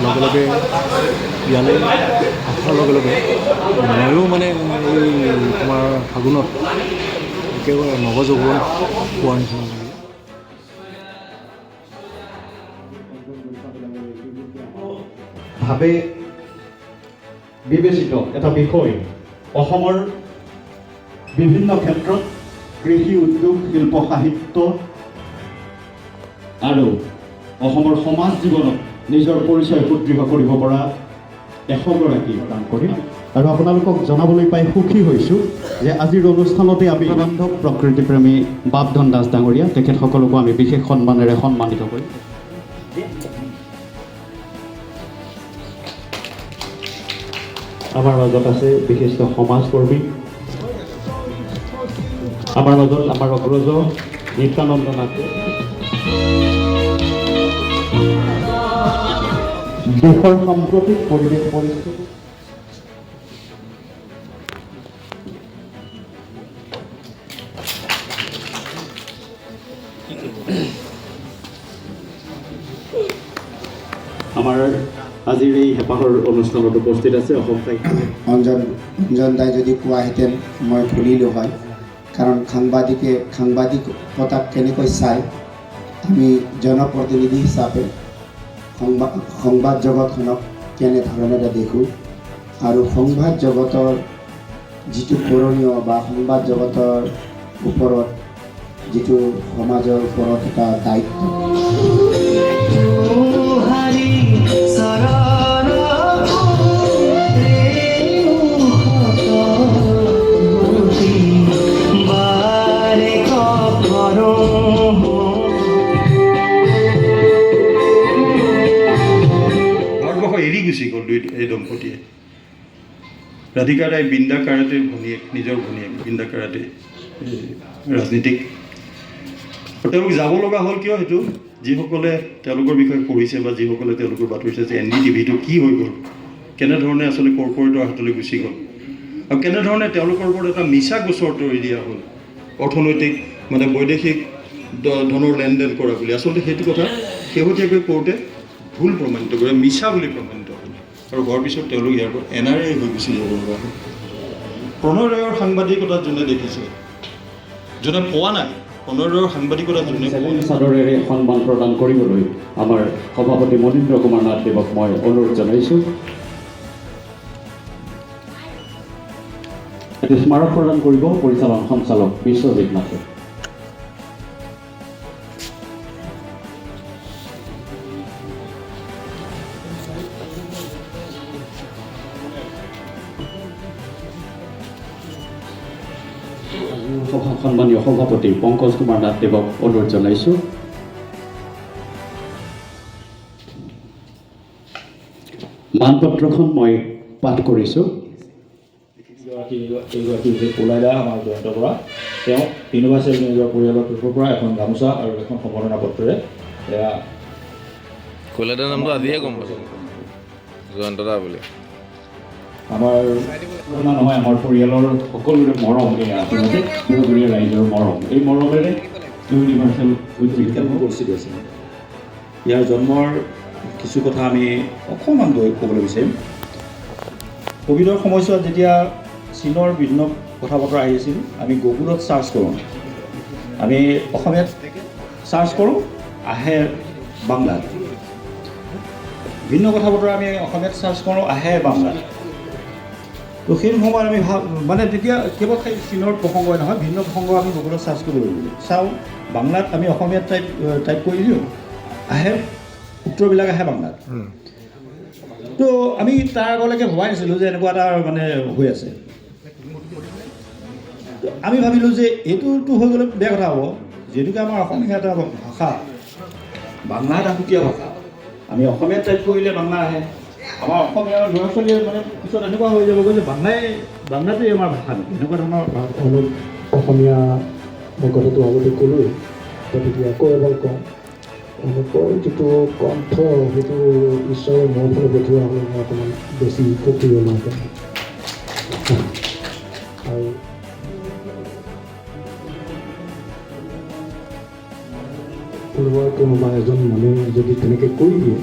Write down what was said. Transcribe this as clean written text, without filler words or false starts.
লগে লগে ইয়ালৈ অহাৰ লগে লগে ময়ো মানে এই তোমাৰ ফাগুনত একেবাৰে নৱযৌৱন পোৱাৰ নিচিনা লাগে। ভাৱে বিবেচিত এটা বিষয় অসমৰ বিভিন্ন ক্ষেত্ৰত কৃষি উদ্যোগ শিল্প সাহিত্য আৰু অসমৰ সমাজ জীৱনত নিজৰ পৰিচয় সুদৃঢ় কৰিব পৰা 100গৰাকী কাম কৰিম আৰু আপোনালোকক জনাবলৈ পাই সুখী হৈছোঁ যে আজিৰ অনুষ্ঠানতে আমি বান্ধৱ প্ৰকৃতিপ্ৰেমী বাপধন দাস ডাঙৰীয়া তেখেতসকলকো আমি বিশেষ সন্মানেৰে সন্মানিত কৰিম। আমাৰ মাজত আছে বিশিষ্ট সমাজকৰ্মী, আমাৰ মাজত আমাৰ অগ্ৰজ নিত্যানন্দ নাথ, দেশৰ সাম্প্ৰতিক পৰিৱেশ পৰিস্থিতি আমাৰ আজিৰ এই হেঁপাহৰ অনুষ্ঠানত উপস্থিত আছে অসম সাহিত্য অঞ্জন দাই যদি কোৱাহেঁতেন মই ভুলিলোঁ হয়, কাৰণ সাংবাদিকতাক কেনেকৈ চাই আমি জনপ্ৰতিনিধি হিচাপে সংবাদ জগতখনক কেনেধৰণেৰে দেখোঁ আৰু সংবাদ জগতৰ যিটো কৰণীয় বা সংবাদ জগতৰ ওপৰত যিটো সমাজৰ ওপৰত এটা দায়িত্ব এৰি গুচি গ'ল এই দম্পতীয়ে। ৰাধিকা ৰায় বৃন্দা কাৰাটেৰ ভনীয়েক, নিজৰ ভনীয়েক বৃন্দা কাৰাটে ৰাজনীতিক। তেওঁলোক যাব লগা হ'ল কিয়, সেইটো যিসকলে তেওঁলোকৰ বিষয়ে পঢ়িছে বা যিসকলে তেওঁলোকৰ বাতৰি চাইছে NDTVটো কি হৈ গ'ল, কেনেধৰণে আচলতে কৰ্পৰেটৰ হাতলৈ গুচি গ'ল আৰু কেনেধৰণে তেওঁলোকৰ ওপৰত এটা মিছা গোচৰ তৰি দিয়া হ'ল, অৰ্থনৈতিক মানে বৈদেশিক ধনৰ লেনদেন কৰা বুলি। আচলতে সেইটো কথা শেহতীয়াকৈ কোৰ্টে ভুল প্ৰমাণিত কৰে, মিছা বুলি প্ৰমাণিত হ'ল আৰু হোৱাৰ পিছত তেওঁলোক ইয়াৰ পৰা NRA হৈ গুচি যাব লগা হ'ল। প্ৰণয় ৰায়ৰ সাংবাদিকতা যোনে দেখিছে, যোনে পোৱা নাই, প্ৰণয় ৰায়ৰ সাংবাদিকতা যোনে চাদৰেৰে সন্মান প্ৰদান কৰিবলৈ আমাৰ সভাপতি মনীন্দ্ৰ কুমাৰ নাথ দেৱক মই অনুৰোধ জনাইছোঁ। এটি স্মাৰক প্ৰদান কৰিব পৰিচালন সঞ্চালক বিশ্বজিৎ নাথে। সন্মানীয় সভাপতি পংকজ কুমাৰ নাথ দেৱক অনুৰোধ জনাইছোঁ। মানপত্ৰখন মই পাঠ কৰিছোঁ। এইগৰাকী হৈছে কলাইদা আমাৰ জয়ন্ত বৰা। তেওঁ ইউনিভাৰ্চেল নিজৰ পৰিয়ালৰ তৰফৰ পৰা এখন গামোচা আৰু এখন সম্বৰ্ধনা পত্ৰৰে এয়া কলাইদাৰ নামটো আজিহে গম পাইছোঁ, জয়ন্ত দা বুলি। আমাৰ নহয়, আমাৰ পৰিয়ালৰ সকলোৰে মৰম, এয়া আচলতে বিহুগুৰীয়া ৰাইজৰ মৰম। এই মৰমেৰে ইউনিভাৰ্চেল উদ্যোগসমূহ পৰিস্থিতি আছে। ইয়াৰ জন্মৰ কিছু কথা আমি অকণমান ক'বলৈ বিচাৰিম। ক'ভিডৰ সময়ছোৱাত যেতিয়া চীনৰ বিভিন্ন কথা বতৰা আহিছিল, আমি গুগলত চাৰ্চ কৰোঁ, আমি অসমীয়াত চাৰ্চ কৰোঁ, আহে বাংলাত। ভিন্ন কথা বতৰা আমি অসমীয়াত চাৰ্চ কৰোঁ, আহে বাংলাত। তো সেই সময়ত আমি মানে তেতিয়া কেৱল চীনৰ প্ৰসংগই নহয়, ভিন্ন প্ৰসংগ আমি গুগলত চাৰ্চ কৰিব লাগিব। চাওঁ বাংলাত, আমি অসমীয়াত টাইপ কৰি দিওঁ, আহে উত্তৰবিলাক আহে বাংলাত। তো আমি তাৰ আগলৈকে ভবাই নাছিলোঁ যে এনেকুৱা এটা মানে হৈ আছে। আমি ভাবিলোঁ যে এইটোতো হৈ গ'লে বেয়া কথা হ'ব, যিহেতুকে আমাৰ অসমীয়া এটা ভাষা, বাংলা এটা সুকীয়া ভাষা। আমি অসমীয়াত টাইপ কৰিলে বাংলা আহে, আমাৰ অসমীয়া ল'ৰা ছোৱালীয়ে মানে পিছত এনেকুৱা হৈ যাবগৈ যে বাংলাটোৱেই আমাৰ ভাষা নেকি, এনেকুৱা ধৰণৰ অলপ অসমীয়া মই কথাটো আগতে ক'লোৱেই, গতিকে আকৌ এবাৰ কওঁ, তেওঁলোকৰ যিটো কণ্ঠ সেইটো ঈশ্বৰৰ মোৰ ফালে পঠিওৱা হ'লে মই অকণমান বেছি সুখী হ'লহেঁতেন। আৰু কোনোবা এজন মানুহে যদি তেনেকৈ কৰি দিয়ে